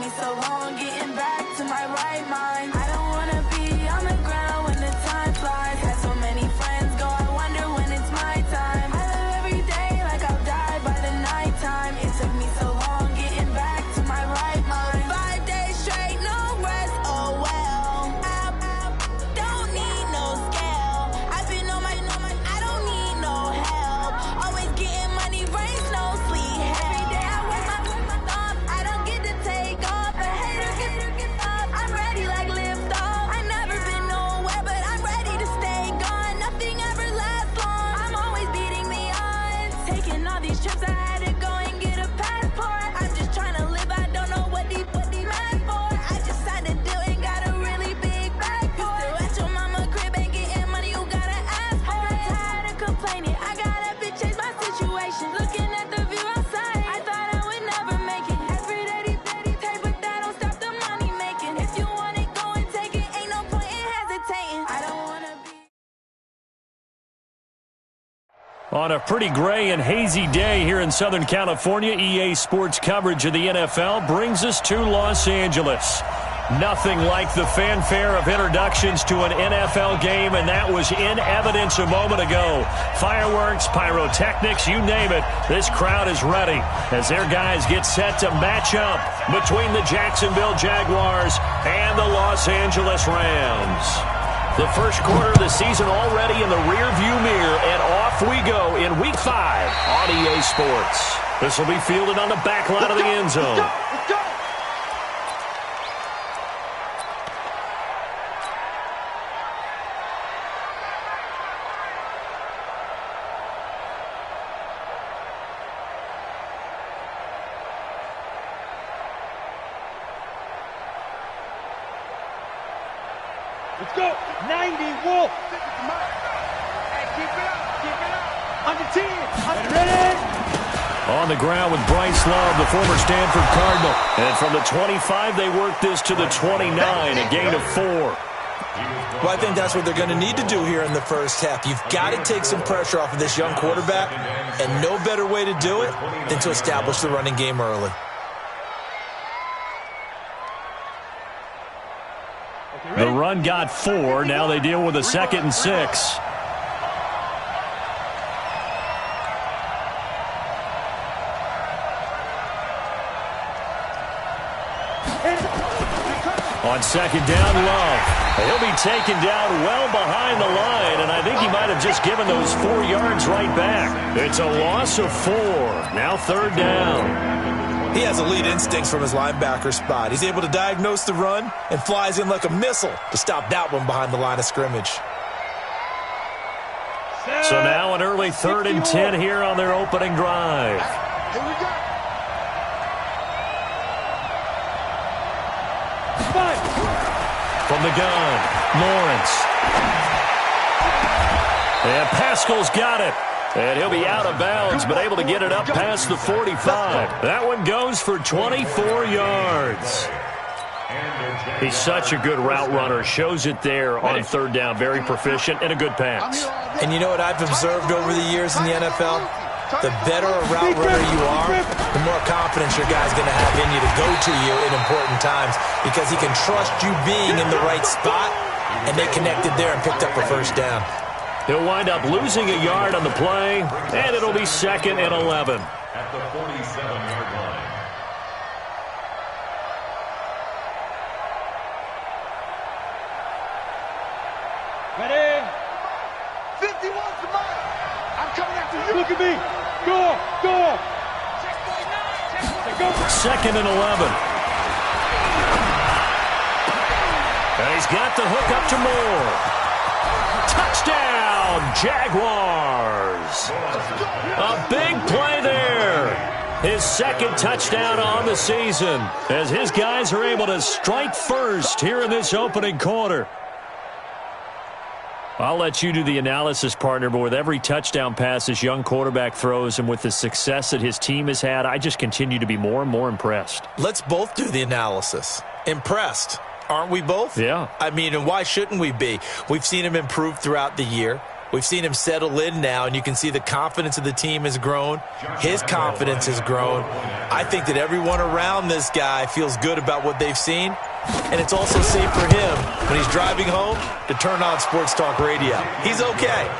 me so long getting back to my right mind. I don't wanna be on the ground when the time flies. Had so many friends go, I wonder when it's my time. I live every day like I'll die by the nighttime. It took me so long getting back to my right mind. 5 days straight, no rest, oh well. Don't need no scale. I've been on my, I don't need no help. Always getting money, rains, no sleep. Every day I work my thumb, I don't get to take off. A hater gets off, I'm ready like lift off. I never been nowhere, but I'm ready to stay gone. Nothing ever lasts long, I'm always beating the odds. Taking all these trips, I had to go and get a passport. I'm just trying to live, I don't know what the mad for. I just signed a deal and got a really big bag for it. Still at your mama crib, ain't getting money, you gotta ask for it. I'm tired of complaining, I gotta bitch change my situation. Looking at the view outside, I thought I would never make it. Every day they take, but that don't stop the money making. If you want it, go and take it, ain't no point in hesitating. I don't wanna be. On a pretty gray and hazy day here in Southern California, EA Sports coverage of the NFL brings us to Los Angeles. Nothing like the fanfare of introductions to an NFL game, and that was in evidence a moment ago. Fireworks, pyrotechnics, you name it, this crowd is ready as their guys get set to match up between the Jacksonville Jaguars and the Los Angeles Rams. The first quarter of the season already in the rearview mirror, and off we go in Week 5 on EA Sports. This will be fielded on the back line of the end zone. Let's go! Let's go! 90, Wolf! Hey, keep it up! On the team! Ready? On the ground with Bryce Love, the former Stanford Cardinal. And from the 25, they work this to the 29, a gain of 4. Well, I think that's what they're going to need to do here in the first half. You've got to take some pressure off of this young quarterback, and no better way to do it than to establish the running game early. The run got 4. Now they deal with a 2nd and 6. On 2nd down, Love. He'll be taken down well behind the line, and I think he might have just given those 4 yards right back. It's a loss of 4. Now 3rd down. He has elite instincts from his linebacker spot. He's able to diagnose the run and flies in like a missile to stop that one behind the line of scrimmage. So now an early 3rd and 10 here on their opening drive. Here we go! From the gun, Lawrence. And Pascal's got it. And he'll be out of bounds, but able to get it up past the 45. That one goes for 24 yards. He's such a good route runner. Shows it there on 3rd down. Very proficient and a good pass. And you know what I've observed over the years in the NFL? The better a route runner you are, the more confidence your guy's going to have in you to go to you in important times, because he can trust you being in the right spot, and they connected there and picked up a 1st down. He'll wind up losing a yard on the play, and it'll be 2nd and 11. At the 47-yard line. Ready? 51's the mark. I'm coming after you. Look at me. Go. 2nd and 11. And he's got the hook up to Moore. Touchdown, Jaguars. A big play there. His 2nd touchdown on the season as his guys are able to strike first here in this opening quarter. I'll let you do the analysis, partner, but with every touchdown pass this young quarterback throws and with the success that his team has had, I just continue to be more and more impressed. Let's both do the analysis. Impressed. Aren't we both? Yeah. I mean, and why shouldn't we be? We've seen him improve throughout the year. We've seen him settle in now, and you can see the confidence of the team has grown. His confidence has grown. I think that everyone around this guy feels good about what they've seen, and it's also safe for him when he's driving home to turn on Sports Talk Radio. He's okay.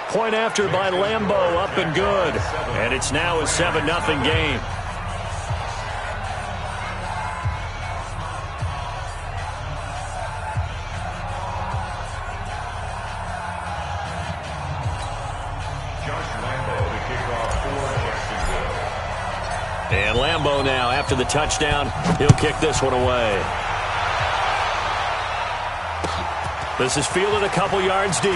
Point after by Lambeau, up and good. And it's now a 7-0 game. And Lambeau now, after the touchdown, he'll kick this one away. This is fielded a couple yards deep.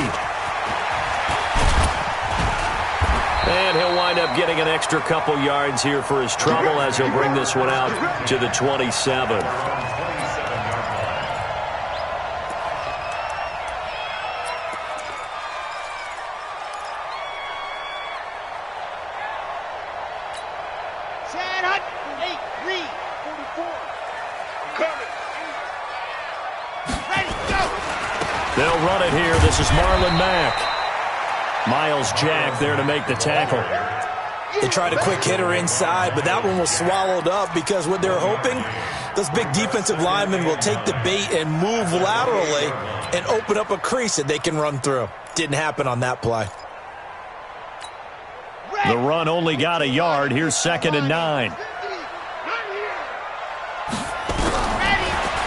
And he'll wind up getting an extra couple yards here for his trouble as he'll bring this one out to the 27. They'll run it here. This is Marlon Mack. Miles Jack there to make the tackle. They tried a quick hitter inside, but that one was swallowed up because what they're hoping, those big defensive linemen will take the bait and move laterally and open up a crease that they can run through. Didn't happen on that play. The run only got a yard. Here's 2nd and 9.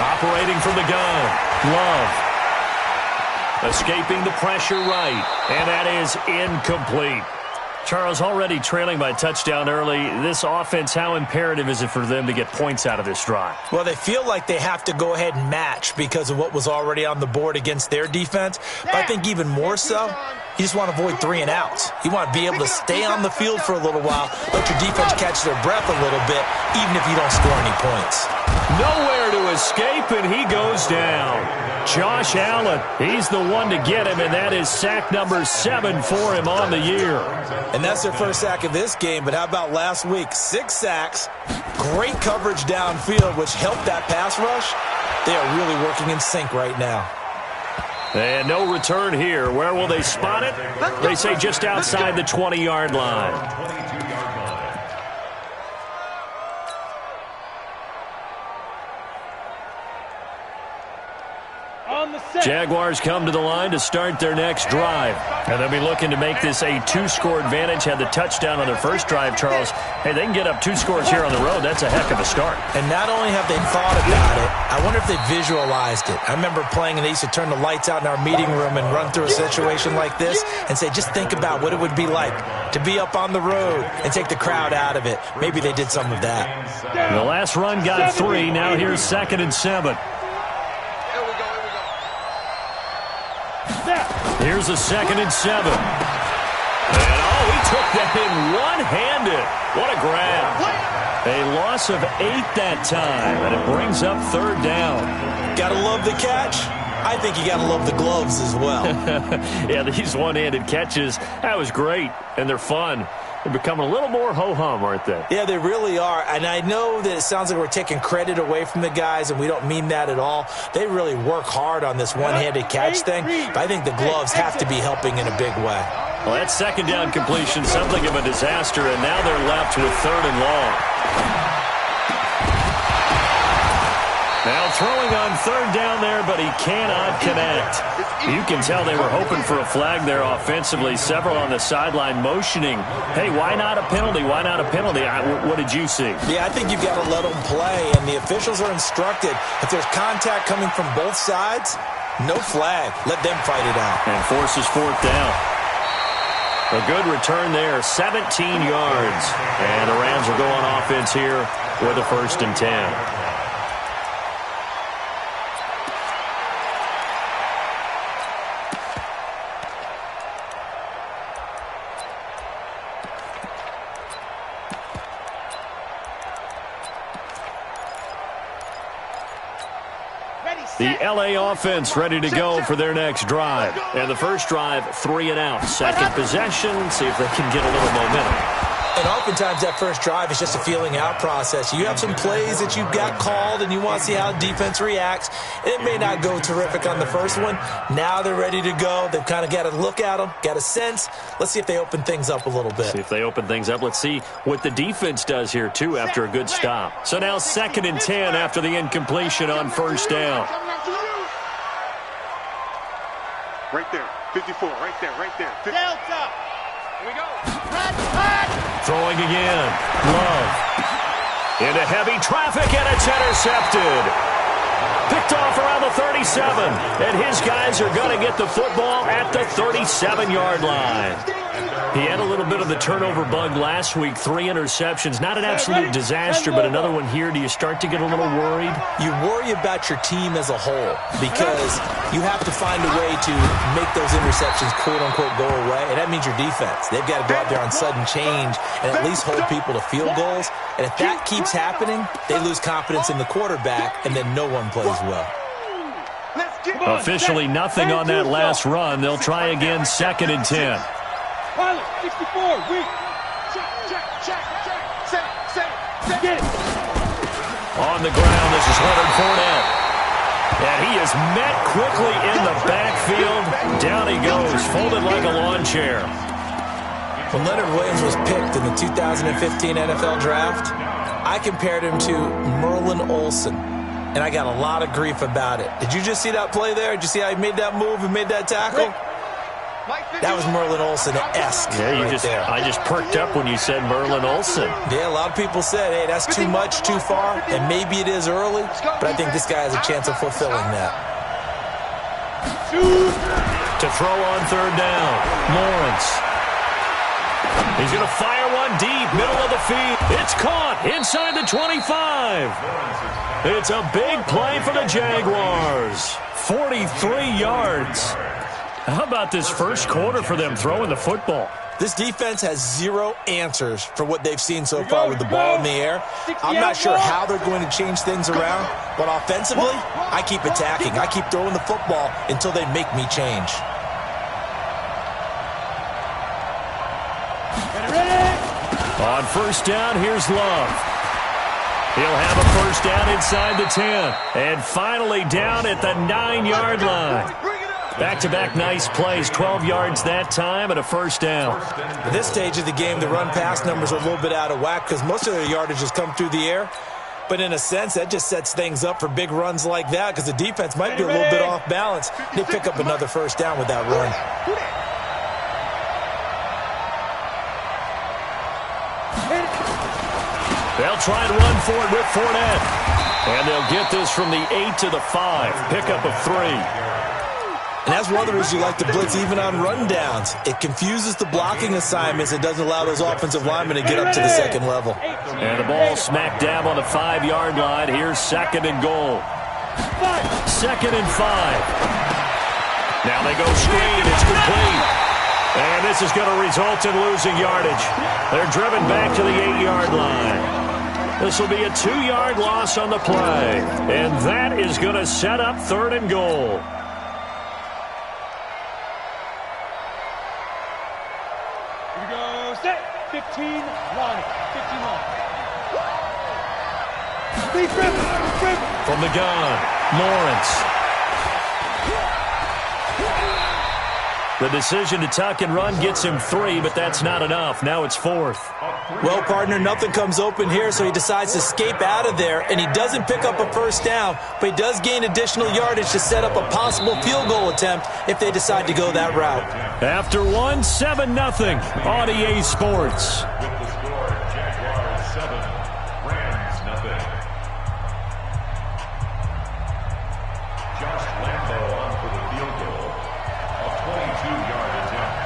Operating from the gun. Love. Escaping the pressure right. And that is incomplete. Charles, already trailing by a touchdown early. This offense, how imperative is it for them to get points out of this drive? Well, they feel like they have to go ahead and match because of what was already on the board against their defense. But I think even more so, you just want to avoid 3 and outs. You want to be able to stay on the field for a little while, let your defense catch their breath a little bit, even if you don't score any points. Nowhere to escape, and he goes down. Josh Allen, he's the one to get him, and that is sack number 7 for him on the year. And that's their first sack of this game, but how about last week? 6 sacks, great coverage downfield, which helped that pass rush. They are really working in sync right now. And no return here. Where will they spot it? They say just outside the 20-yard line. Jaguars come to the line to start their next drive. And they'll be looking to make this a 2-score advantage. Had the touchdown on their first drive, Charles. Hey, they can get up 2 scores here on the road. That's a heck of a start. And not only have they thought about it, I wonder if they visualized it. I remember playing and they used to turn the lights out in our meeting room and run through a situation like this and say, just think about what it would be like to be up on the road and take the crowd out of it. Maybe they did some of that. The last run got 3. Now here's 2nd and 7. Here's a 2nd and 7. And, he took that in one-handed. What a grab. A loss of 8 that time, and it brings up 3rd down. Gotta love the catch. I think you gotta love the gloves as well. Yeah, these one-handed catches, that was great, and they're fun. They're becoming a little more ho-hum, aren't they? Yeah, they really are. And I know that it sounds like we're taking credit away from the guys, and we don't mean that at all. They really work hard on this one-handed catch thing, but I think the gloves have to be helping in a big way. Well, that 2nd down completion, something of a disaster, and now they're left with 3rd and long. Now throwing on 3rd down there, but he cannot connect. You can tell they were hoping for a flag there offensively. Several on the sideline motioning, hey, why not a penalty? Why not a penalty? What did you see? Yeah, I think you've got to let them play, and the officials are instructed. If there's contact coming from both sides, no flag. Let them fight it out. And forces 4th down. A good return there, 17 yards. And the Rams will go on offense here with a 1st and 10. The L.A. offense ready to go for their next drive. And the first drive, 3 and out. Second possession, see if they can get a little momentum. And our oftentimes that first drive is just a feeling out process. You have some plays that you've got called and you want to see how defense reacts. It may not go terrific on the first one. Now they're ready to go. They've kind of got to look at them, got a sense. Let's see if they open things up a little bit. See if they open things up. Let's see what the defense does here, too, after a good stop. So now 2nd and 10 after the incompletion on first down. Right there. 54. Right there. Right there. Delta. Here we go. Throwing again. Love. Into heavy traffic, and it's intercepted. Picked off around the 37. And his guys are going to get the football at the 37-yard line. He had a little bit of the turnover bug last week. 3 interceptions. Not an absolute disaster, but another one here. Do you start to get a little worried? You worry about your team as a whole because you have to find a way to make those interceptions, quote-unquote, go away, and that means your defense. They've got to go out there on sudden change and at least hold people to field goals, and if that keeps happening, they lose confidence in the quarterback, and then no one plays well. Officially nothing on that last run. They'll try again 2nd and 10. Pilot, 64, weak. Check. Get it. On the ground, this is Leonard Fournette. And he is met quickly in the backfield. Down he goes, folded like a lawn chair. When Leonard Williams was picked in the 2015 NFL Draft, I compared him to Merlin Olsen, and I got a lot of grief about it. Did you just see that play there? Did you see how he made that move and made that tackle? That was Merlin Olsen-esque. Yeah, I just perked up when you said Merlin Olsen. Yeah, a lot of people said, hey, that's too much, too far, and maybe it is early, but I think this guy has a chance of fulfilling that. To throw on 3rd down, Lawrence. He's going to fire one deep, middle of the field. It's caught inside the 25. It's a big play for the Jaguars. 43 yards. How about this first quarter for them throwing the football? This defense has zero answers for what they've seen so far with the ball in the air. I'm not sure how they're going to change things around, but offensively, I keep attacking. I keep throwing the football until they make me change. On first down, here's Love. He'll have a first down inside the 10. And finally down at the 9-yard line. Back-to-back nice plays, 12 yards that time and a first down. At this stage of the game, the run-pass numbers are a little bit out of whack because most of their yardage has come through the air. But in a sense, that just sets things up for big runs like that because the defense might be a little bit off balance. They pick up another first down with that run. They'll try and run for it with Fournette. And they'll get this from the 8 to the 5. Pickup of 3. And that's one of the reasons you like to blitz even on rundowns. It confuses the blocking assignments. It doesn't allow those offensive linemen to get up to the second level. And the ball smack dab on the 5-yard line. Here's 2nd and goal. 2nd and 5. Now they go screen. It's complete. And this is going to result in losing yardage. They're driven back to the 8-yard line. This will be a 2-yard loss on the play. And that is going to set up 3rd and goal. Here we go. Set. 15 line. 15 line. From the gun, Lawrence. The decision to tuck and run gets him 3, but that's not enough. Now it's 4th. Well, partner, nothing comes open here, so he decides to escape out of there, and he doesn't pick up a first down, but he does gain additional yardage to set up a possible field goal attempt if they decide to go that route. After 1, 7-0 on EA Sports. With the score, Jaguars 7, Rams 0. Josh Lambo on for the field goal. A 22-yard attempt.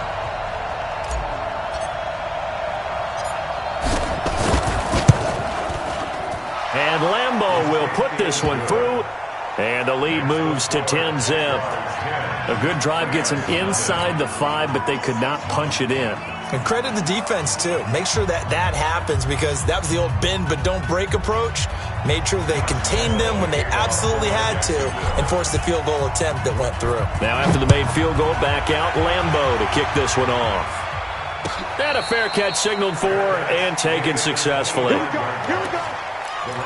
And Lambo will put this one through. And the lead moves to 10-zip. A good drive gets them inside the 5, but they could not punch it in. And credit the defense, too. Make sure that happens because that was the old bend but don't break approach. Made sure they contained them when they absolutely had to and forced the field goal attempt that went through. Now after the made field goal, back out Lambo to kick this one off. And a fair catch signaled for and taken successfully. Here we go. Here we go.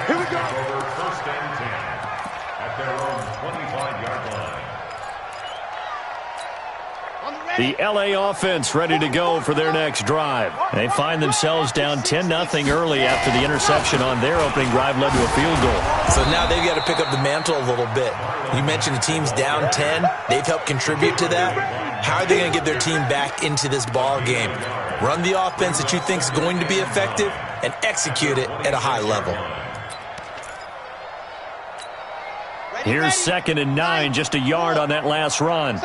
Here we go. Over first and 10 at their own 25-yard line. The LA offense ready to go for their next drive. They find themselves down 10-0 early after the interception on their opening drive led to a field goal. So now they've got to pick up the mantle a little bit. You mentioned the team's down 10. They've helped contribute to that. How are they going to get their team back into this ball game? Run the offense that you think is going to be effective and execute it at a high level. Here's 2nd and 9, just a yard on that last run.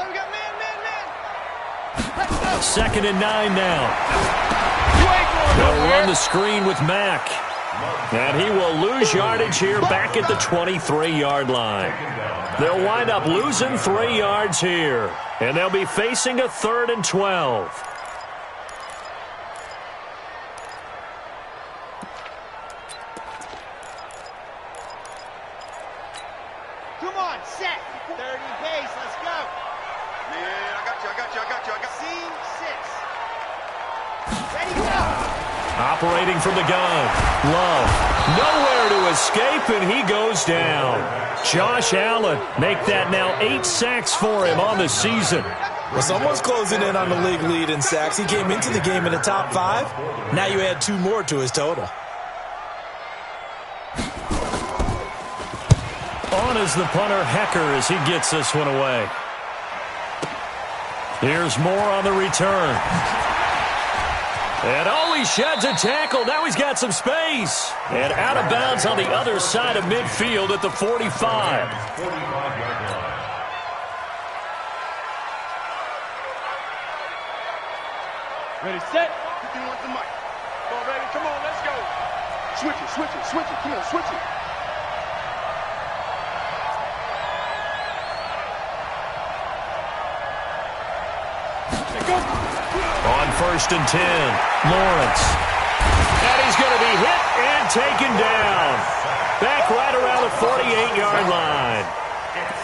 2nd and 9 now. They'll run the screen with Mack. And he will lose yardage here back at the 23-yard line. They'll wind up losing 3 yards here. And they'll be facing a 3rd and 12. Come on, set. 30 pace, let's go. Man, I got you. C6. Ready, go. Operating from the gun. Love. Nowhere to escape, and he goes down. Josh Allen make that now 8 sacks for him on the season. Well, someone's closing in on the league lead in sacks. He came into the game in the top 5. Now you add 2 more to his total. On is the punter, Hecker, as he gets this one away. Here's Moore on the return. And he sheds a tackle. Now he's got some space. And out of bounds on the other side of midfield at the 45. 45-yard line. Ready, set. 51 to Mike. Come on, baby. Come on, let's go. Switch it. Come on, switch it. On 1st and 10, Lawrence. And he's going to be hit and taken down. Back right around the 48-yard line.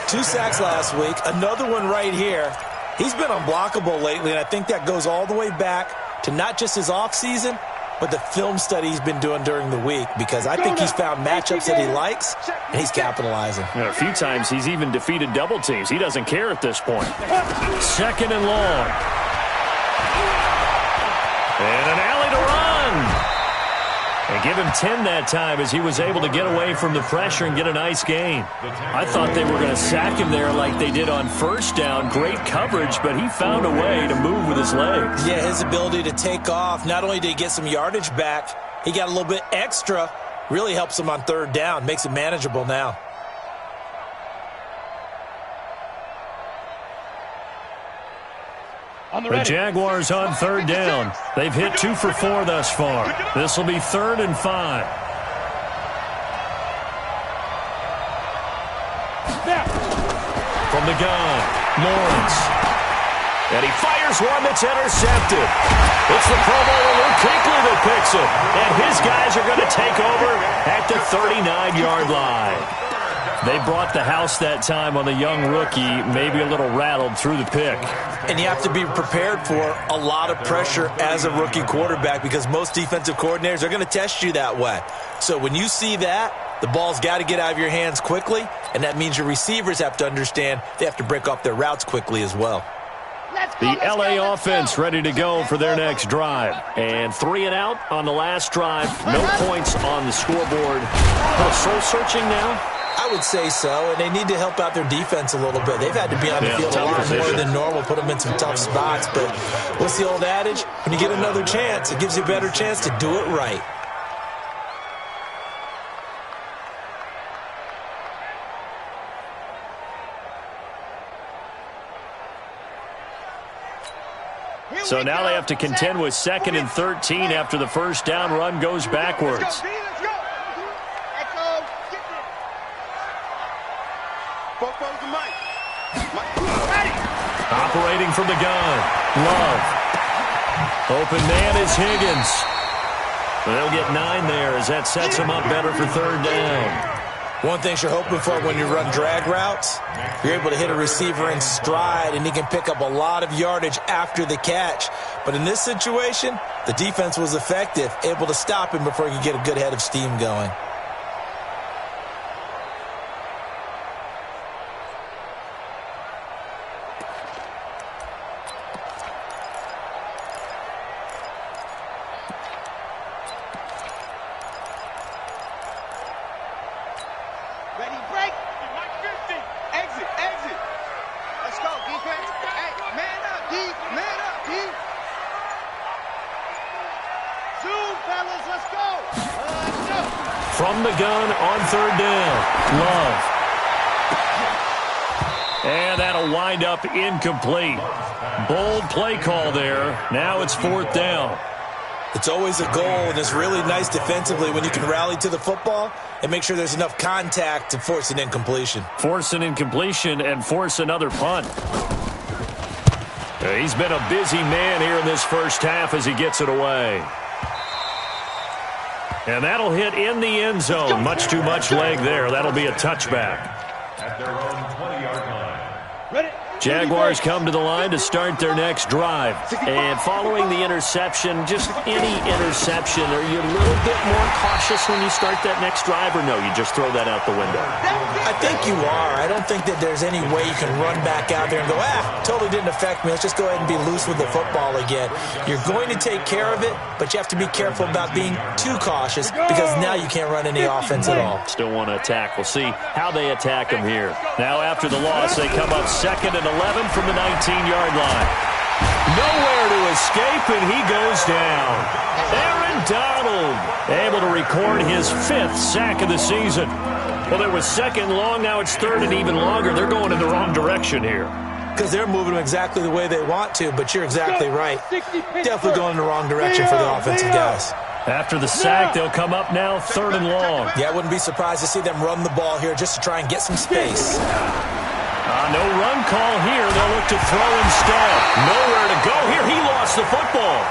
2 sacks last week, another one right here. He's been unblockable lately, and I think that goes all the way back to not just his offseason, but the film study he's been doing during the week, because I think he's found matchups that he likes, and he's capitalizing. You know, a few times he's even defeated double teams. He doesn't care at this point. 2nd and long. And an alley to run. And give him 10 that time as he was able to get away from the pressure and get a nice gain. I thought they were going to sack him there like they did on 1st down. Great coverage, but he found a way to move with his legs. Yeah, his ability to take off, not only did he get some yardage back, he got a little bit extra. Really helps him on 3rd down, makes it manageable now. The Jaguars on 3rd down. They've hit 2 for 4 thus far. This will be 3rd and 5. From the gun, Lawrence. And he fires one that's intercepted. It's the Pro Bowler Luke Kuechly that picks it. And his guys are going to take over at the 39-yard line. They brought the house that time on the young rookie, maybe a little rattled through the pick. And you have to be prepared for a lot of pressure as a rookie quarterback, because most defensive coordinators are going to test you that way. So when you see that, the ball's got to get out of your hands quickly, and that means your receivers have to understand they have to break off their routes quickly as well. The LA offense ready to go for their next drive. And 3 and out on the last drive. No points on the scoreboard. Soul-searching now? I would say so, and they need to help out their defense a little bit. They've had to be on the field a lot more than normal, put them in some tough spots. But what's the old adage? When you get another chance, it gives you a better chance to do it right. So now they have to contend with 2nd and 13 after the 1st down run goes backwards. Operating from the gun, Love. Open man is Higgins. They'll get 9 there as that sets them up better for 3rd down. One thing you're hoping for when you run drag routes, you're able to hit a receiver in stride, and he can pick up a lot of yardage after the catch. But in this situation, the defense was effective, able to stop him before he could get a good head of steam going. From the gun on third down, Love. And that'll wind up incomplete. Bold play call there. Now it's fourth down. It's always a goal, and it's really nice defensively when you can rally to the football and make sure there's enough contact to force an incompletion. Force an incompletion and force another punt. He's been a busy man here in this first half as he gets it away. And that'll hit in the end zone. Much too much leg there. That'll be a touchback. At their own 20-yard line. Ready? Jaguars come to the line to start their next drive. And following the interception, just any interception, are you a little bit more cautious when you start that next drive, or no, you just throw that out the window? I think you are. I don't think that there's any way you can run back out there and go, totally didn't affect me. Let's just go ahead and be loose with the football again. You're going to take care of it, but you have to be careful about being too cautious because now you can't run any offense at all. Still want to attack. We'll see how they attack him here. Now after the loss, they come up 2nd and 11 from the 19-yard line. Nowhere to escape, and he goes down. Aaron Donald able to record his 5th sack of the season. Well, it was 2nd long. Now it's 3rd and even longer. They're going in the wrong direction here. Because they're moving exactly the way they want to, but you're exactly right. Definitely going in the wrong direction for the offensive guys. After the sack, they'll come up now 3rd and long. Yeah, I wouldn't be surprised to see them run the ball here just to try and get some space. No run call here. They'll look to throw instead. Nowhere to go here. He lost the football.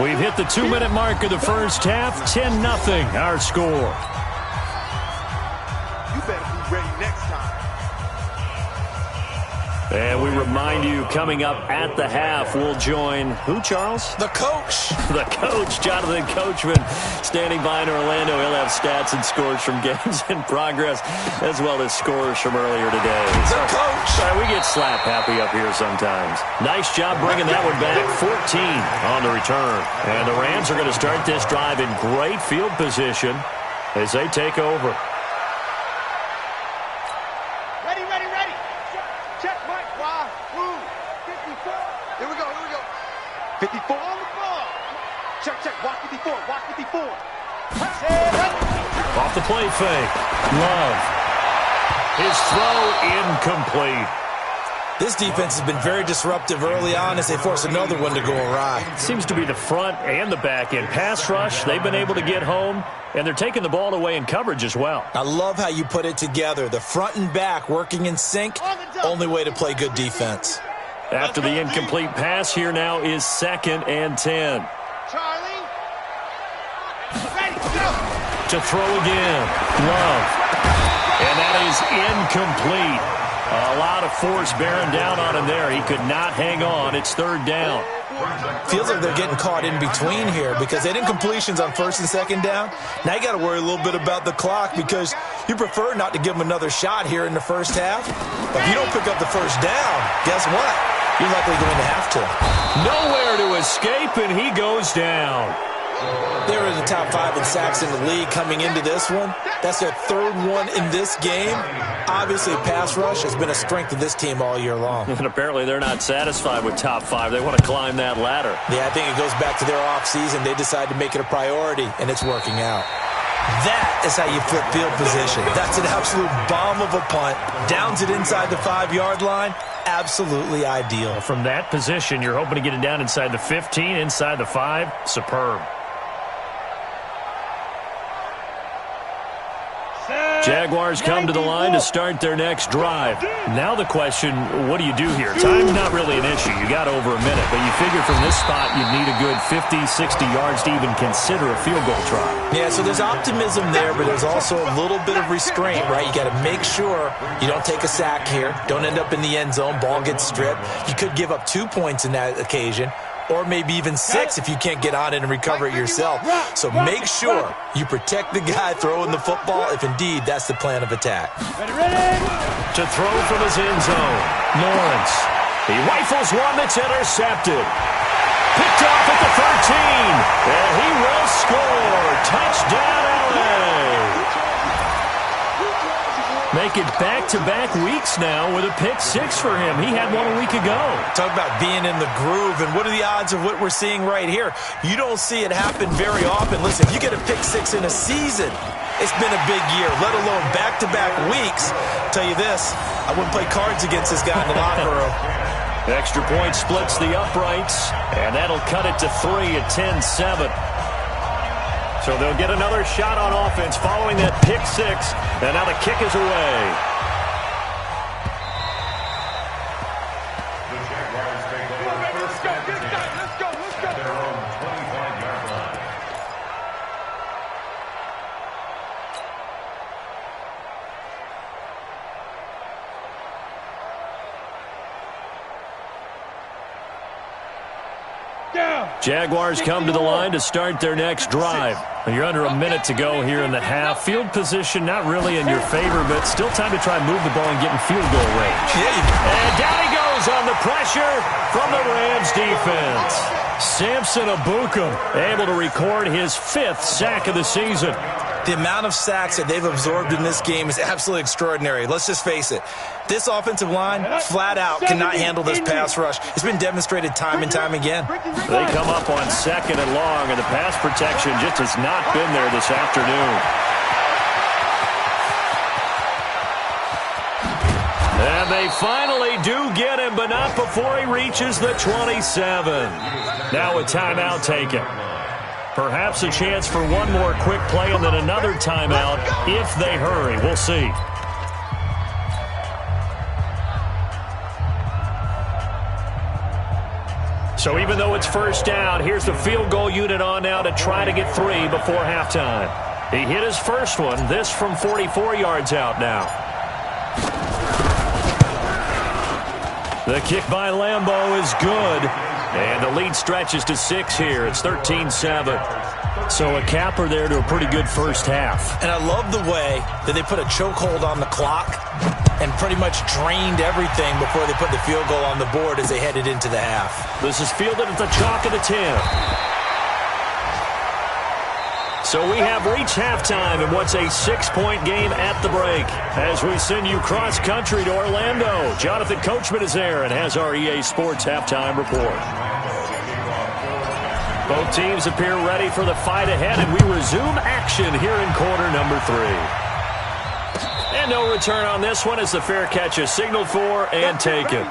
We've hit the 2-minute mark of the first half. 10-0 our score. You better be ready next time. And we remind you, coming up at the half, we'll join who, Charles? The coach. The coach, Jonathan Coachman, standing by in Orlando. He'll have stats and scores from games in progress, as well as scores from earlier today. The coach. We get slap happy up here sometimes. Nice job bringing that one back. 14 on the return. And the Rams are going to start this drive in great field position as they take over. Ready. Check, Mike. Why? Move. 54. Here we go. 54 on the ball. Check. Watch 54. Off the play fake. Love. His throw incomplete. This defense has been very disruptive early on as they force another one to go awry. Seems to be the front and the back end. Pass rush, they've been able to get home, and they're taking the ball away in coverage as well. I love how you put it together. The front and back working in sync, only way to play good defense. After the incomplete pass, here now is 2nd and 10. Charlie. Ready, go. To throw again. Love. And that is incomplete. A lot of force bearing down on him there. He could not hang on. It's 3rd down. Feels like they're getting caught in between here because they had incompletions on 1st and 2nd down. Now you got to worry a little bit about the clock because you prefer not to give them another shot here in the first half. But if you don't pick up the first down, guess what? You're likely going to have to. Nowhere to escape, and he goes down. They were in the top 5 in sacks in the league coming into this one. That's their 3rd one in this game. Obviously, pass rush has been a strength of this team all year long. And apparently they're not satisfied with top 5. They want to climb that ladder. Yeah, I think it goes back to their offseason. They decided to make it a priority, and it's working out. That is how you flip field position. That's an absolute bomb of a punt. Downs it inside the 5-yard line. Absolutely ideal. From that position, you're hoping to get it down inside the 15, inside the 5. Superb. Set. Jaguars come to the line to start their next drive. Now the question, what do you do here? Time's not really an issue. You got over a minute, but you figure from this spot you'd need a good 50, 60 yards to even consider a field goal try. Yeah, so there's optimism there, but there's also a little bit of restraint, right? You got to make sure you don't take a sack here. Don't end up in the end zone. Ball gets stripped. You could give up 2 points in that occasion, or maybe even 6 if you can't get on it and recover it yourself. So make sure you protect the guy throwing the football if indeed that's the plan of attack. To throw from his end zone, Lawrence. He rifles one that's intercepted. Picked off at the 13, and he will score. Touchdown, LA. Make it back-to-back weeks now with a pick-6 for him. He had one a week ago. Talk about being in the groove, and what are the odds of what we're seeing right here? You don't see it happen very often. Listen, if you get a pick-6 in a season, it's been a big year, let alone back-to-back weeks. I'll tell you this, I wouldn't play cards against this guy in the locker room. Extra point splits the uprights, and that'll cut it to 3 at 10-7. So they'll get another shot on offense following that pick-6, and now the kick is away. The Jaguars take over first down at their own 25-yard line. Jaguars come to the line to start their next drive. You're under a minute to go here in the half. Field position not really in your favor, but still time to try and move the ball and get in field goal range. And down he goes on the pressure from the Rams defense. Samson Abukum able to record his 5th sack of the season. The amount of sacks that they've absorbed in this game is absolutely extraordinary. Let's just face it. This offensive line, flat out, cannot handle this pass rush. It's been demonstrated time and time again. They come up on 2nd and long, and the pass protection just has not been there this afternoon. And they finally do get him, but not before he reaches the 27. Now a timeout taken. Perhaps a chance for one more quick play and then another timeout if they hurry. We'll see. So even though it's first down, here's the field goal unit on now to try to get 3 before halftime. He hit his first one, this from 44 yards out now. The kick by Lambeau is good. And the lead stretches to 6 here. It's 13-7. So a capper there to a pretty good first half. And I love the way that they put a chokehold on the clock and pretty much drained everything before they put the field goal on the board as they headed into the half. This is fielded at the chalk of the 10. So we have reached halftime in what's a 6-point game at the break. As we send you cross-country to Orlando, Jonathan Coachman is there and has our EA Sports halftime report. Both teams appear ready for the fight ahead, and we resume action here in quarter number 3. And no return on this one as the fair catch is signaled for and taken.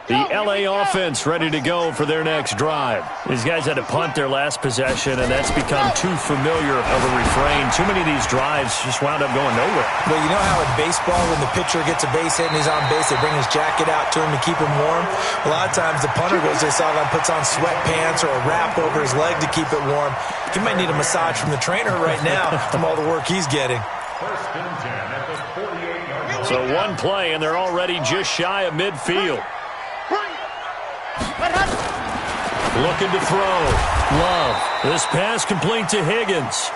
The LA offense ready to go for their next drive. These guys had to punt their last possession, and that's become too familiar of a refrain. Too many of these drives just wound up going nowhere. Well, you know how in baseball, when the pitcher gets a base hit and he's on base, they bring his jacket out to him to keep him warm? A lot of times the punter goes to the sideline, puts on sweatpants or a wrap over his leg to keep it warm. He might need a massage from the trainer right now from all the work he's getting. First and 10 at the 48-yard line. So one play, and they're already just shy of midfield. Looking to throw. Love. This pass complete to Higgins.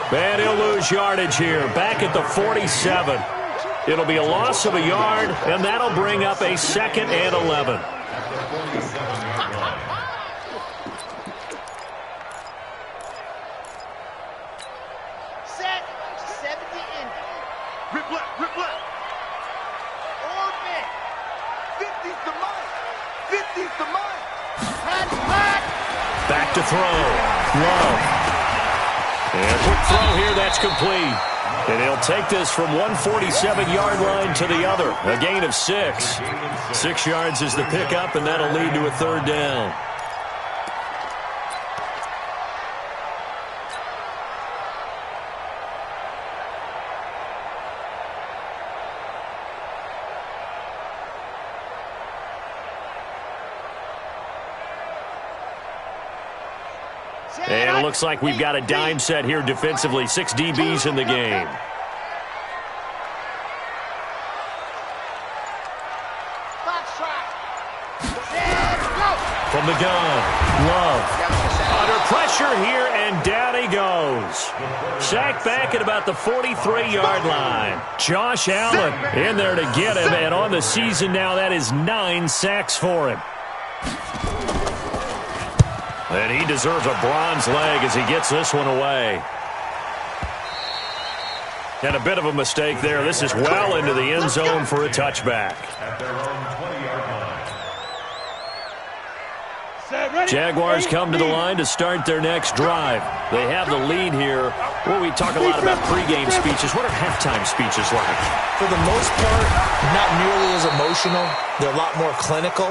And he'll lose yardage here. Back at the 47. It'll be a loss of a yard, and that'll bring up a 2nd and 11. Set. 70 in. Rip left. Orbit. 50's the mark. 50's the mark. Back to throw. Love. And quick throw here, that's complete. And he'll take this from 147-yard line to the other. A gain of 6. 6 yards is the pickup, and that'll lead to a third down. And it looks like we've got a dime set here defensively. 6 DBs in the game. From the gun, Love. Under pressure here, and down he goes. Sacked back at about the 43-yard line. Josh Allen in there to get him, and on the season now, that is 9 sacks for him. And he deserves a bronze leg as he gets this one away. And a bit of a mistake there. This is well into the end zone for a touchback. At their own 20-yard line. Jaguars come to the line to start their next drive. They have the lead here. Well, we talk a lot about pregame speeches. What are halftime speeches like? For the most part, not nearly as emotional. They're a lot more clinical.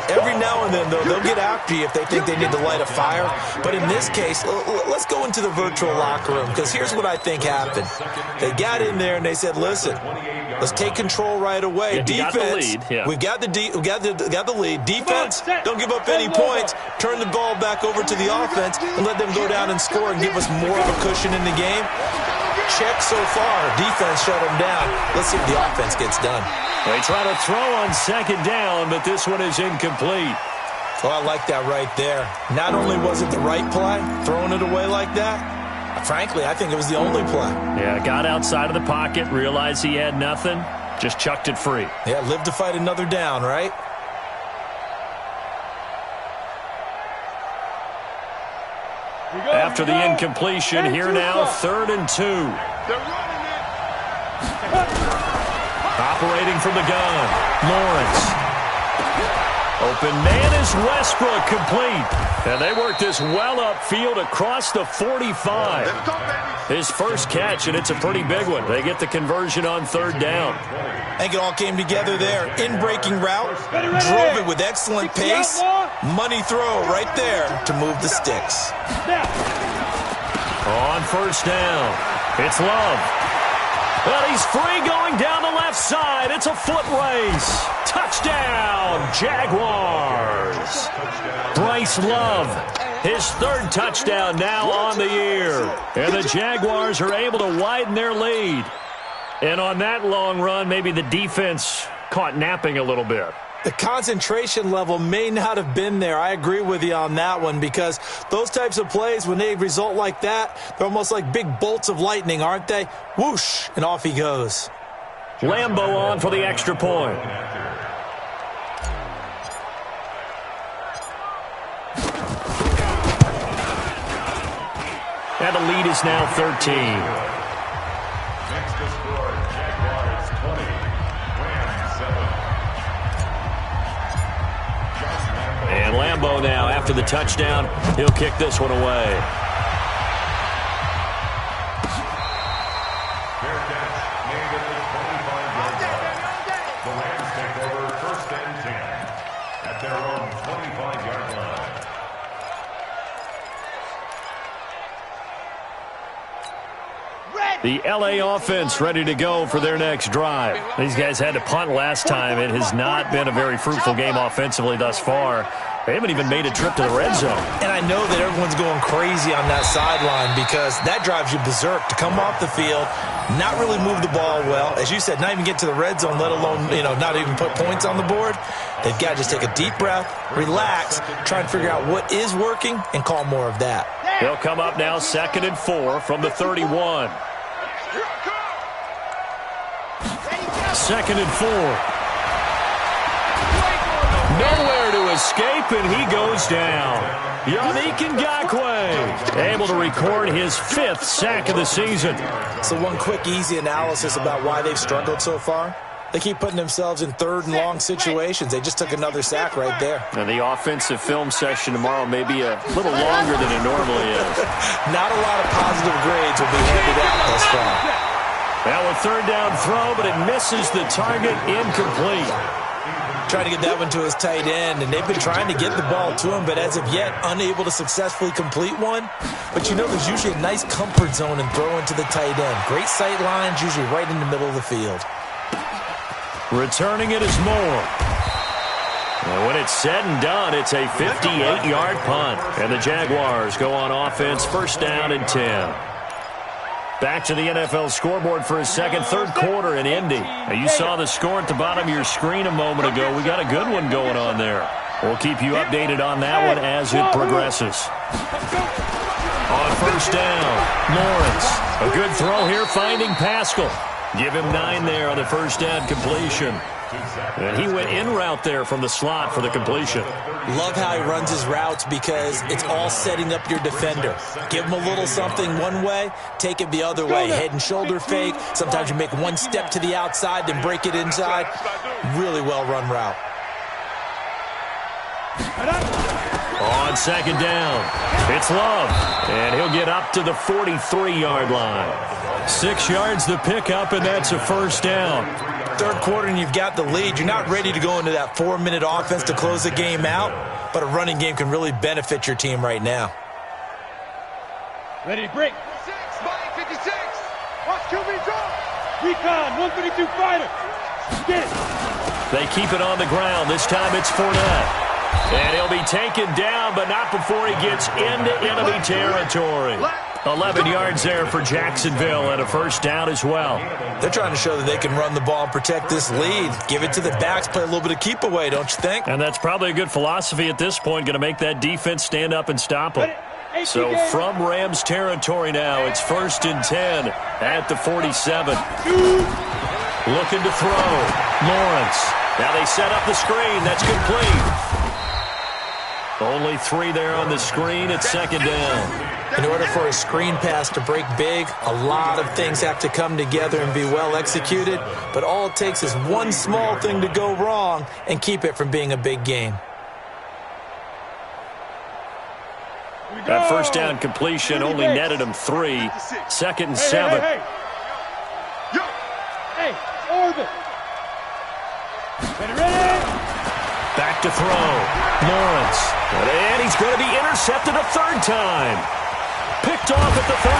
Every now and then, though, they'll get after you if they think they need to light a fire. But in this case, let's go into the virtual locker room, because here's what I think happened. They got in there and they said, listen, let's take control right away. Yeah, Defense, we've got the lead. Defense, don't give up any points. Turn the ball back over to the offense and let them go down and score and give us more of a cushion in the game. Check so far. Defense shut them down. Let's see if the offense gets done. They try to throw on second down, but this one is incomplete. Oh, I like that right there. Not only was it the right play, throwing it away like that, frankly, I think it was the only play. Yeah, got outside of the pocket, realized he had nothing, just chucked it free. Yeah, live to fight another down, right? After the incompletion, here now, 3rd and 2. Operating from the gun, Lawrence. Open man is Westbrook, complete. And they work this well upfield across the 45. His first catch, and it's a pretty big one. They get the conversion on 3rd down. I think it all came together there. In-breaking route, drove it with excellent pace. Money throw right there to move the sticks. On 1st down, it's Love. But he's free going down the left side. It's a foot race. Touchdown, Jaguars. Bryce Love, his 3rd touchdown now on the year. And the Jaguars are able to widen their lead. And on that long run, maybe the defense caught napping a little bit. The concentration level may not have been there. I agree with you on that one, because those types of plays, when they result like that, they're almost like big bolts of lightning, aren't they? Whoosh, and off he goes. Lambeau on for the extra point. And the lead is now 13. Next to score, Jaguars 20, Rams 7. And Lambeau now, after the touchdown, he'll kick this one away. Fair catch, made at the 25-yard line. The Rams take over 1st and 10 at their own 25-yard line. The LA offense ready to go for their next drive. These guys had to punt last time. It has not been a very fruitful game offensively thus far. They haven't even made a trip to the red zone. And I know that everyone's going crazy on that sideline, because that drives you berserk to come off the field, not really move the ball well. As you said, not even get to the red zone, let alone, not even put points on the board. They've got to just take a deep breath, relax, try and figure out what is working, and call more of that. They'll come up now 2nd and 4 from the 31. 2nd and 4. Nowhere to escape, and he goes down. Yannick Ngakoue able to record his 5th sack of the season. So one quick, easy analysis about why they've struggled so far. They keep putting themselves in third and long situations. They just took another sack right there. And the offensive film session tomorrow may be a little longer than it normally is. Not a lot of positive grades will be handed out thus far. Now a third down throw, but it misses the target, incomplete. Trying to get that one to his tight end, and they've been trying to get the ball to him, but as of yet, unable to successfully complete one. But you know, there's usually a nice comfort zone in throwing to the tight end. Great sight lines, usually right in the middle of the field. Returning it is Moore. And when it's said and done, it's a 58-yard punt. And the Jaguars go on offense, first down and 10. Back to the NFL scoreboard for a second, third quarter in Indy. Now, you saw the score at the bottom of your screen a moment ago. We got a good one going on there. We'll keep you updated on that one as it progresses. On first down, Lawrence. A good throw here, finding Pascal. Give him 9 there on the first down completion. And he went in route there from the slot for the completion. Love how he runs his routes because it's all setting up your defender. Give him a little something one way, take it the other way. Head and shoulder fake. Sometimes you make one step to the outside, then break it inside. Really well run route. On second down, it's Love. And he'll get up to the 43-yard line. 6 yards the pickup, and that's a first down. Third quarter and you've got the lead. You're not ready to go into that 4-minute offense to close the game out, but a running game can really benefit your team right now. Ready to break. 6, body 56. Watch QB drop. Recon, 132 fighter. Get it. They keep it on the ground. This time it's Fournette. And he'll be taken down, but not before he gets into enemy territory. 11 yards there for Jacksonville and a first down as well. They're trying to show that they can run the ball and protect this lead. Give it to the backs, play a little bit of keep away, don't you think? And that's probably a good philosophy at this point, going to make that defense stand up and stop them. So from Rams territory now, it's first and 10 at the 47. Looking to throw. Lawrence. Now they set up the screen. That's complete. Only 3 there on the screen at second down. In order for a screen pass to break big, a lot of things have to come together and be well executed, but all it takes is one small thing to go wrong and keep it from being a big game. That first down completion only netted him 3. Second and 7. Hey, orbit. Ready. Back to throw. Lawrence. And he's going to be intercepted a third time. Picked off at the 33.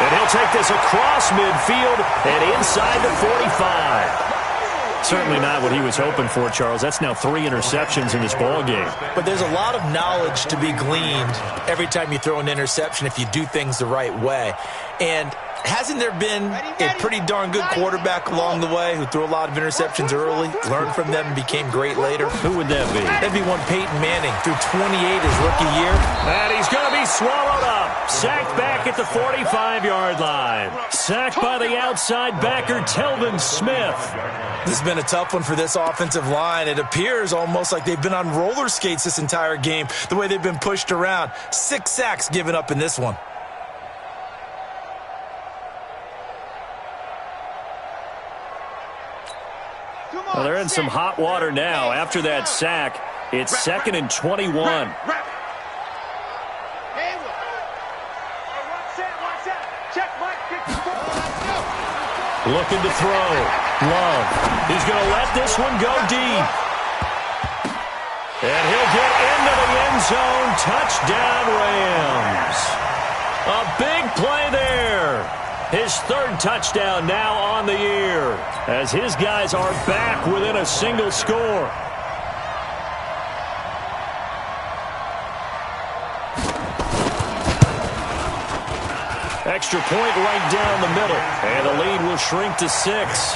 And he'll take this across midfield and inside the 45. Certainly not what he was hoping for, Charles. That's now 3 interceptions in this ball game. But there's a lot of knowledge to be gleaned every time you throw an interception if you do things the right way. And hasn't there been a pretty darn good quarterback along the way who threw a lot of interceptions early, learned from them, and became great later? Who would that be? That'd be one Peyton Manning, threw 28 his rookie year. And he's going to be swallowed up. Sacked back at the 45-yard line. Sacked by the outside backer, Telvin Smith. This has been a tough one for this offensive line. It appears almost like they've been on roller skates this entire game, the way they've been pushed around. 6 sacks given up in this one. Well, they're in some hot water now. After that sack, it's second and 21. Looking to throw. Love. He's going to let this one go deep. And he'll get into the end zone. Touchdown, Rams. A big play there. His 3rd touchdown now on the year as his guys are back within a single score. Extra point right down the middle, and the lead will shrink to 6.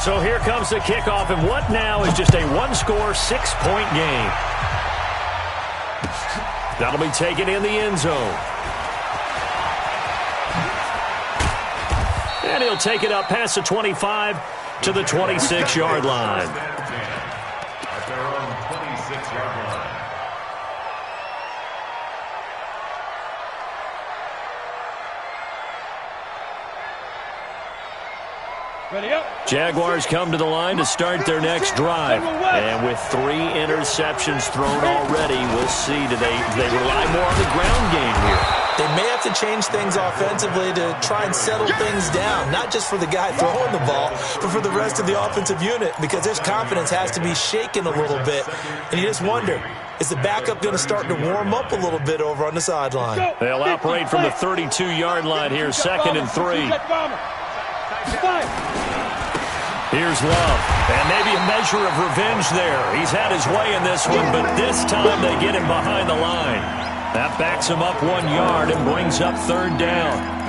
So here comes the kickoff, and what now is just a 1-score, 6-point game. That'll be taken in the end zone. And he'll take it up past the 25 to the 26-yard line. At their own 26-yard line. Jaguars come to the line to start their next drive. And with 3 interceptions thrown already, we'll see. Do they rely more on the ground game here? They may have to change things offensively to try and settle things down, not just for the guy throwing the ball, but for the rest of the offensive unit, because his confidence has to be shaken a little bit. And you just wonder, is the backup going to start to warm up a little bit over on the sideline? They'll operate from the 32-yard line here, 2nd and 3. Here's Love, and maybe a measure of revenge there. He's had his way in this one, but this time they get him behind the line. That backs him up 1 yard and brings up 3rd down.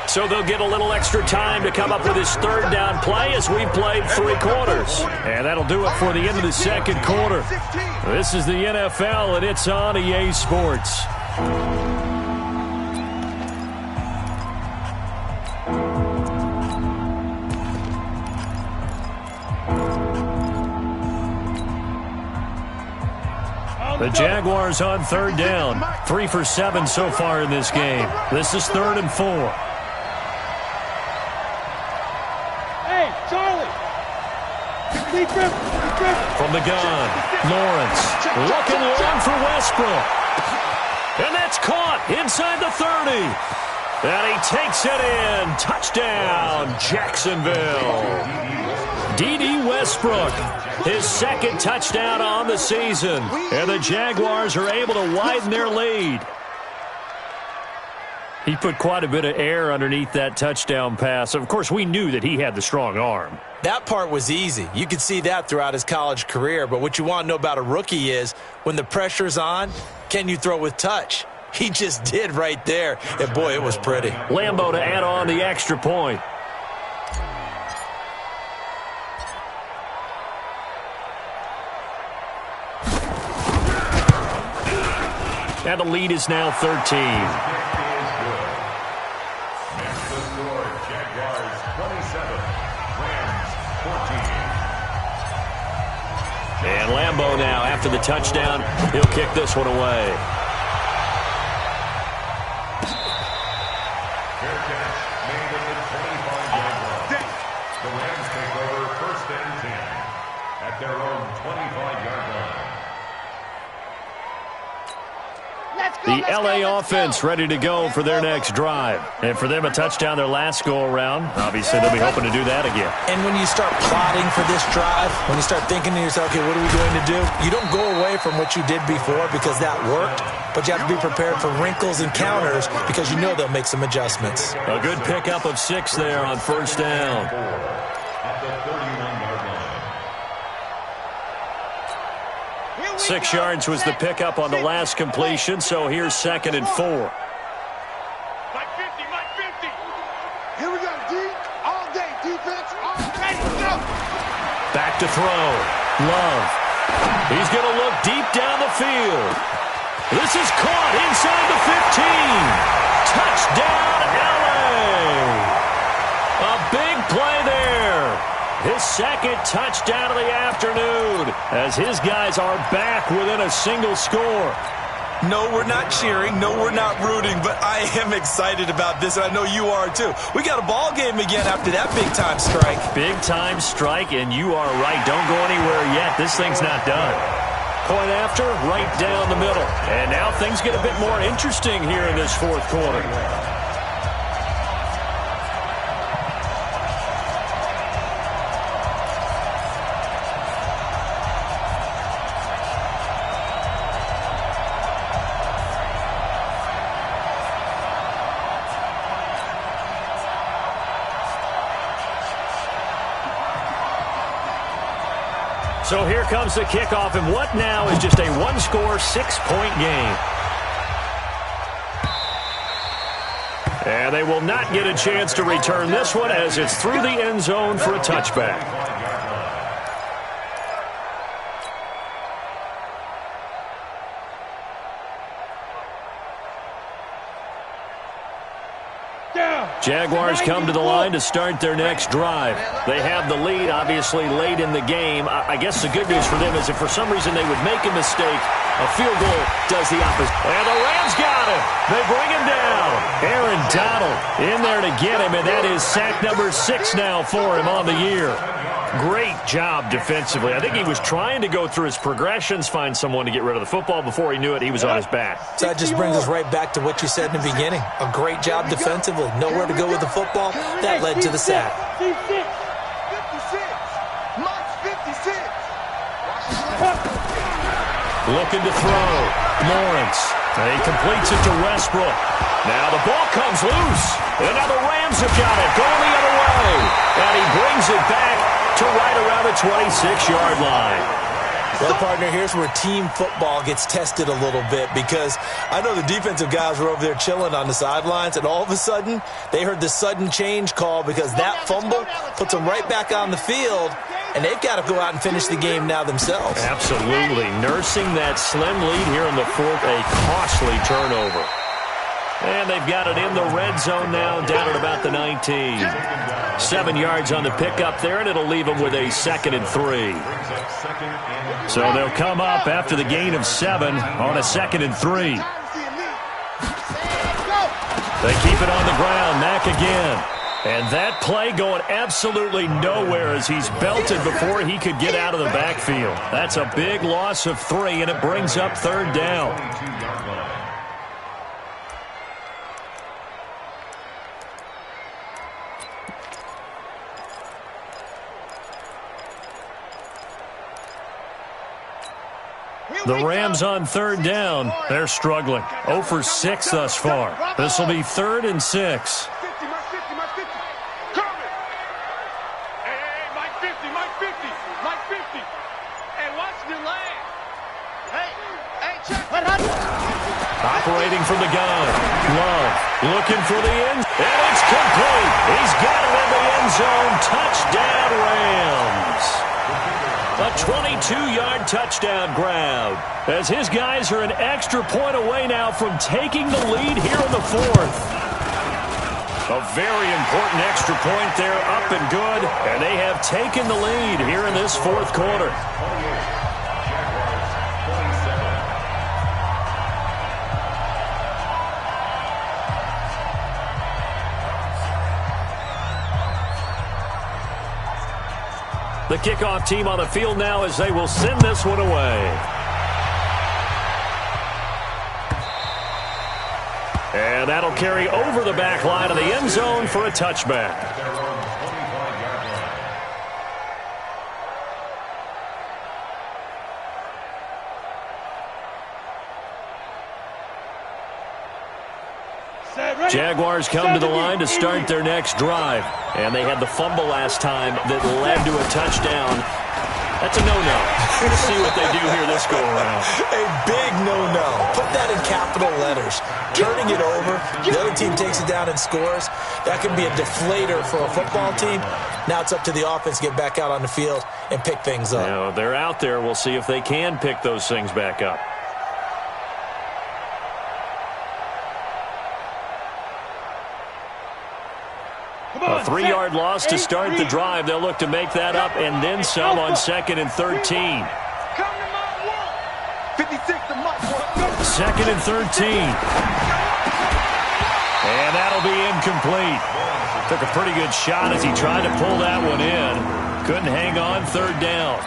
So they'll get a little extra time to come up with his 3rd down play as we've played 3 quarters. And that'll do it for the end of the 2nd quarter. This is the NFL, and it's on EA Sports. The Jaguars on 3rd down. 3 for 7 so far in this game. This is 3rd and 4. Hey, Charlie! From the gun, Lawrence looking long for Westbrook. And that's caught inside the 30. And he takes it in. Touchdown, Jacksonville. D.D. Westbrook, his 2nd touchdown on the season. And the Jaguars are able to widen their lead. He put quite a bit of air underneath that touchdown pass. Of course, we knew that he had the strong arm. That part was easy. You could see that throughout his college career. But what you want to know about a rookie is when the pressure's on, can you throw with touch? He just did right there. And, boy, it was pretty. Lambeau to add on the extra point. And the lead is now 13. And Lambeau now, after the touchdown, he'll kick this one away. Fair catch made at the 25-yard line. The Rams take over 1st and 10 at their own 25-yard line. The L.A. offense ready to go for their next drive. And for them, a touchdown their last go-around. Obviously, they'll be hoping to do that again. And when you start plotting for this drive, when you start thinking to yourself, okay, what are we going to do? You don't go away from what you did before because that worked, but you have to be prepared for wrinkles and counters because you know they'll make some adjustments. A good pickup of 6 there on 1st down. At the 31-yard line. 6 yards was the pickup on the last completion, so here's 2nd and 4. Mike 50, Mike 50. Here we go, D. All day, defense, all day. Go. Back to throw. Love. He's going to look deep down the field. This is caught inside the 15. Touchdown, L.A. A big play there. His 2nd touchdown of the afternoon as his guys are back within a single score. No, we're not cheering. No, we're not rooting, but I am excited about this, and I know you are too. We got a ball game again after that big-time strike. Big-time strike, and you are right. Don't go anywhere yet. This thing's not done. Point after, right down the middle. And now things get a bit more interesting here in this 4th quarter. So here comes the kickoff, and what now is just a 1-score, 6-point game. And they will not get a chance to return this one as it's through the end zone for a touchback. Jaguars come to the line to start their next drive. They have the lead, obviously, late in the game. I guess the good news for them is if for some reason they would make a mistake, a field goal does the opposite. And the Rams got him. They bring him down. Aaron Donald in there to get him, and that is sack number 6 now for him on the year. Great job defensively. I think he was trying to go through his progressions, find someone to get rid of the football. Before he knew it, he was on his back. So that just brings us right back to what you said in the beginning. A great job defensively. Nowhere to go with the football. That led to the sack. 56. Max 56. Looking to throw. Lawrence. He completes it to Westbrook. Now the ball comes loose. And now the Rams have got it. Going the other way. And he brings it back to right around the 26-yard line. Well, partner, here's where team football gets tested a little bit because I know the defensive guys were over there chilling on the sidelines, and all of a sudden they heard the sudden change call because that fumble puts them right back on the field, and they've got to go out and finish the game now themselves. Absolutely. Nursing that slim lead here in the fourth, a costly turnover. And they've got it in the red zone now, down at about the 19. 7 yards on the pickup there, and it'll leave them with a 2nd and 3. So they'll come up after the gain of 7 on a 2nd and 3. They keep it on the ground. Mack again. And that play going absolutely nowhere as he's belted before he could get out of the backfield. That's a big loss of 3, and it brings up 3rd down. The Rams on 3rd down. They're struggling. 0 for 6 thus far. This will be 3rd and 6. 50, Mike 50, Mike 50. Coming. Hey, Mike 50, Mike 50, Mike 50. Hey, watch the leg. Hey, check. Operating from the gun. Love looking for the end. And it's complete. He's got it in the end zone. Touchdown, Rams. A 22-yard touchdown grab as his guys are an extra point away now from taking the lead here in the 4th. A very important extra point there, up and good, and they have taken the lead here in this 4th quarter. The kickoff team on the field now as they will send this one away. And that'll carry over the back line of the end zone for a touchback. Jaguars come to the line to start their next drive. And they had the fumble last time that led to a touchdown. That's a no-no. We'll see what they do here this go-around. A big no-no. Put that in capital letters. Turning it over, the other team takes it down and scores. That can be a deflator for a football team. Now it's up to the offense to get back out on the field and pick things up. Now, they're out there. We'll see if they can pick those things back up. A 3-yard loss to start the drive. They'll look to make that up and then some on 2nd and 13. 2nd and 13. And that'll be incomplete. Took a pretty good shot as he tried to pull that one in. Couldn't hang on. 3rd down.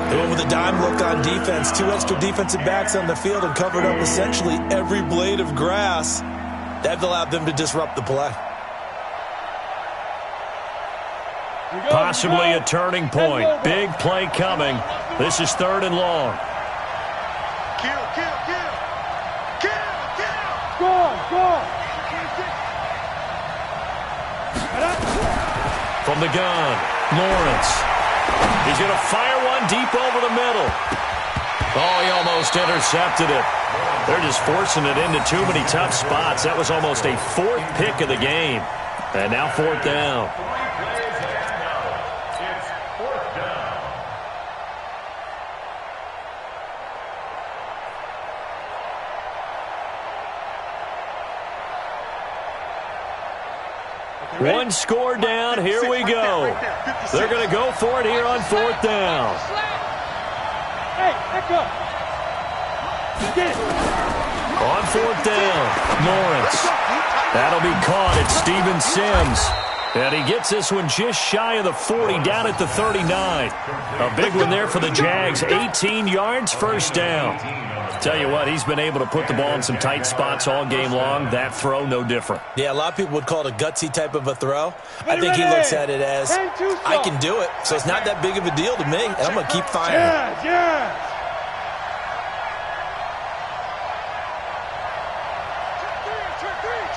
They went with a dime look on defense. 2 extra defensive backs on the field and covered up essentially every blade of grass. That allowed them to disrupt the play. Possibly a turning point. Big play coming. This is 3rd and long. Kill. Score. From the gun, Lawrence. He's going to fire one deep over the middle. Oh, he almost intercepted it. They're just forcing it into too many tough spots. That was almost a 4th pick of the game. And now 4th down. One score down. Here we go. They're going to go for it here on 4th down. Hey, back up. Get it. On 4th down, Lawrence. That'll be caught at Steven Sims. And he gets this one just shy of the 40, down at the 39. A big one there for the Jags. 18 yards, 1st down. Tell you what, he's been able to put the ball in some tight spots all game long. That throw, no different. Yeah, a lot of people would call it a gutsy type of a throw. I think he looks at it as, I can do it, so it's not that big of a deal to me, and I'm going to keep firing. Yeah.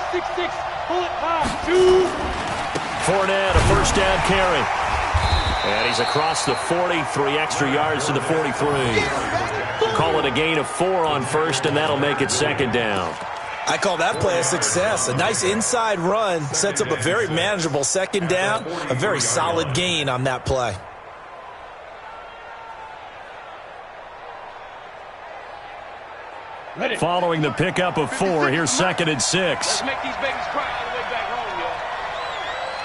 6-6, pull it high, 2. Fournette, a 1st down carry. And he's across the 40, 3 extra yards to the 43. Call it a gain of 4 on 1st, and that'll make it 2nd down. I call that play a success. A nice inside run sets up a very manageable 2nd down, a very solid gain on that play. Following the pickup of 4, here's 2nd and 6. Let's make these babies cry all the way back home, y'all.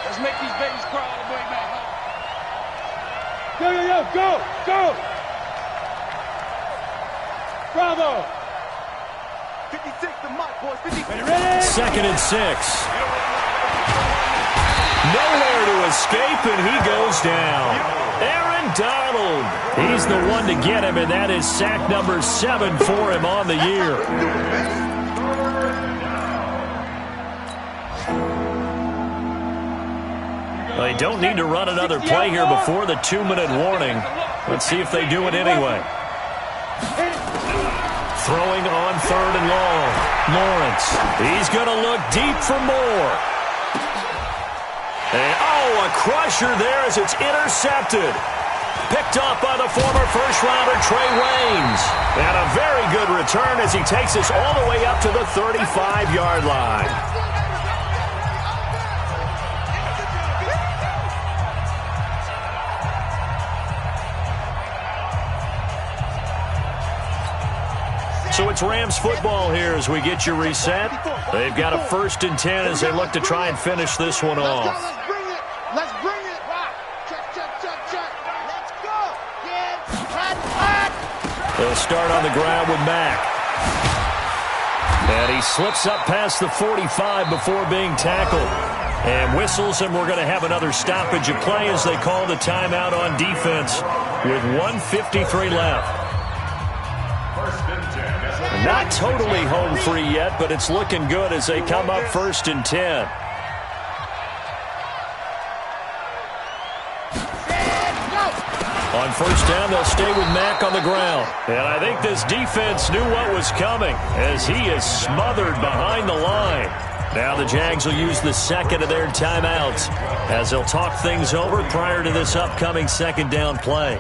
Let's make these babies cry all the way back home. Yo, go. Bravo. 56 to Mike, boys. 56. Ready? 2nd and 6. Nowhere to escape, and he goes down. Aaron Donald. He's the one to get him, and that is sack number 7 for him on the year. They don't need to run another play here before the 2-minute warning. Let's see if they do it anyway. Throwing on 3rd and long. Lawrence. He's going to look deep for more. And, a crusher there as it's intercepted. Picked off by the former first-rounder Trey Waynes. And a very good return as he takes us all the way up to the 35-yard line. So it's Rams football here as we get you reset. They've got a 1st and 10 as they look to try and finish this one off. Let's bring it. Check. Let's go. They'll start on the ground with Mack. And he slips up past the 45 before being tackled. And whistles, and we're going to have another stoppage of play as they call the timeout on defense with 1:53 left. Not totally home free yet, but it's looking good as they come up 1st and 10. On 1st down, they'll stay with Mack on the ground. And I think this defense knew what was coming as he is smothered behind the line. Now the Jags will use the 2nd of their timeouts as they'll talk things over prior to this upcoming 2nd down play.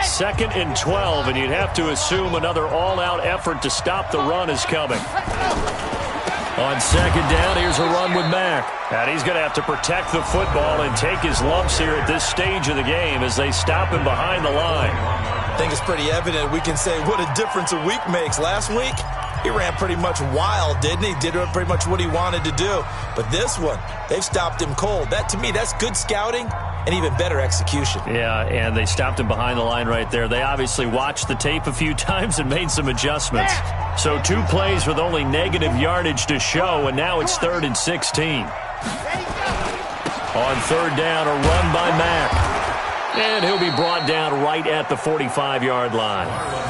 Second and 12, and you'd have to assume another all-out effort to stop the run is coming. On 2nd down, here's a run with Mack. And he's going to have to protect the football and take his lumps here at this stage of the game as they stop him behind the line. I think it's pretty evident we can say what a difference a week makes. Last week, he ran pretty much wild, didn't he? Did pretty much what he wanted to do. But this one, they've stopped him cold. That, to me, that's good scouting and even better execution. Yeah, and they stopped him behind the line right there. They obviously watched the tape a few times and made some adjustments. So 2 plays with only negative yardage to show, and now it's 3rd and 16. On 3rd down, a run by Mack. And he'll be brought down right at the 45-yard line.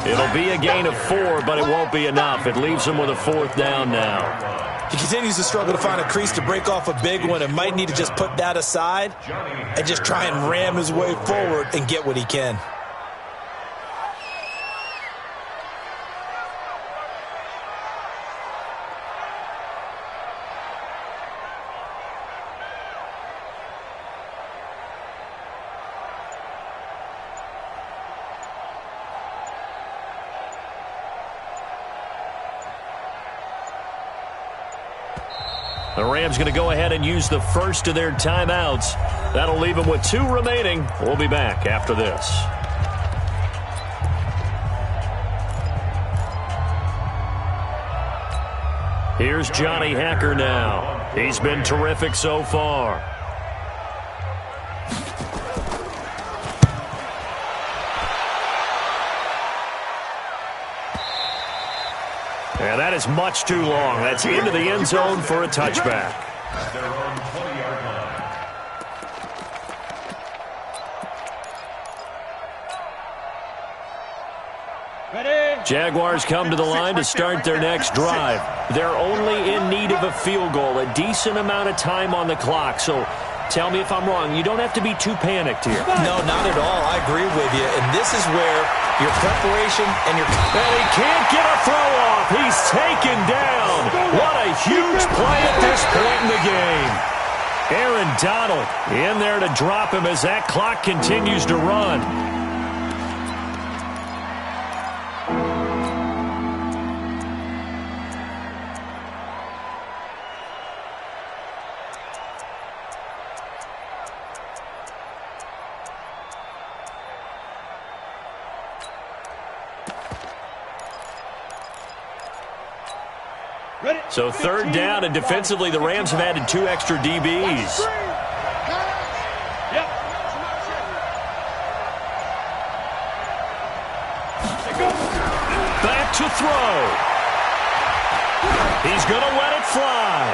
It'll be a gain of 4, but it won't be enough. It leaves him with a 4th down now. He continues to struggle to find a crease to break off a big one and might need to just put that aside and just try and ram his way forward and get what he can. The Rams going to go ahead and use the 1st of their timeouts. That'll leave them with 2 remaining. We'll be back after this. Here's Johnny Hacker now. He's been terrific so far. And that is much too long. That's into the end zone for a touchback. At their own 20-yard line. Jaguars come to the line to start their next drive. They're only in need of a field goal, a decent amount of time on the clock. So tell me if I'm wrong. You don't have to be too panicked here. No, not at all. I agree with you. And this is where your preparation and your... And he can't get a throw off. He's taken down. What a huge play at this point in the game. Aaron Donald in there to drop him as that clock continues to run. So third down, and defensively the Rams have added 2 extra DBs. Back to throw. He's going to let it fly.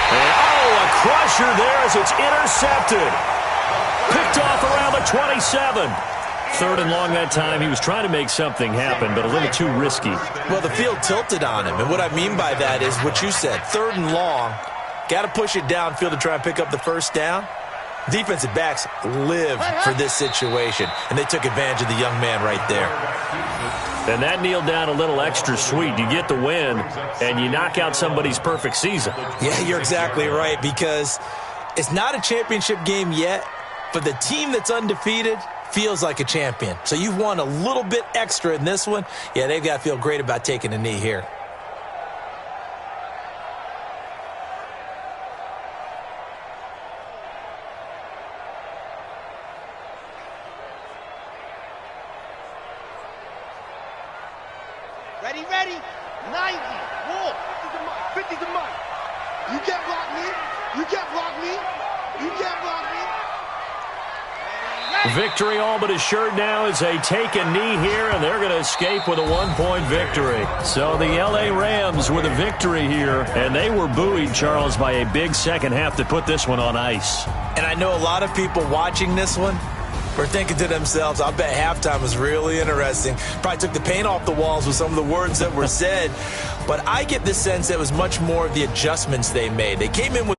And, a crusher there as it's intercepted. Picked off around the 27. Third and long that time. He was trying to make something happen, but a little too risky. Well, the field tilted on him, and what I mean by that is what you said. Third and long, got to push it downfield to try and pick up the first down. Defensive backs live for this situation, and they took advantage of the young man right there. And that kneeled down a little extra sweet. You get the win, and you knock out somebody's perfect season. Yeah, you're exactly right, because it's not a championship game yet, but the team that's undefeated feels like a champion. So you've won a little bit extra in this one. Yeah, they've got to feel great about taking a knee here. Ready, 90, walk. 50 to Mike. You can't block me. You can't block me. You can't block me. Victory all but assured now as they take a knee here, and they're going to escape with a 1-point victory. So the L.A. Rams with a victory here, and they were buoyed, Charles, by a big second half to put this one on ice. And I know a lot of people watching this one were thinking to themselves, I bet halftime was really interesting. Probably took the paint off the walls with some of the words that were said. But I get the sense that it was much more of the adjustments they made. They came in with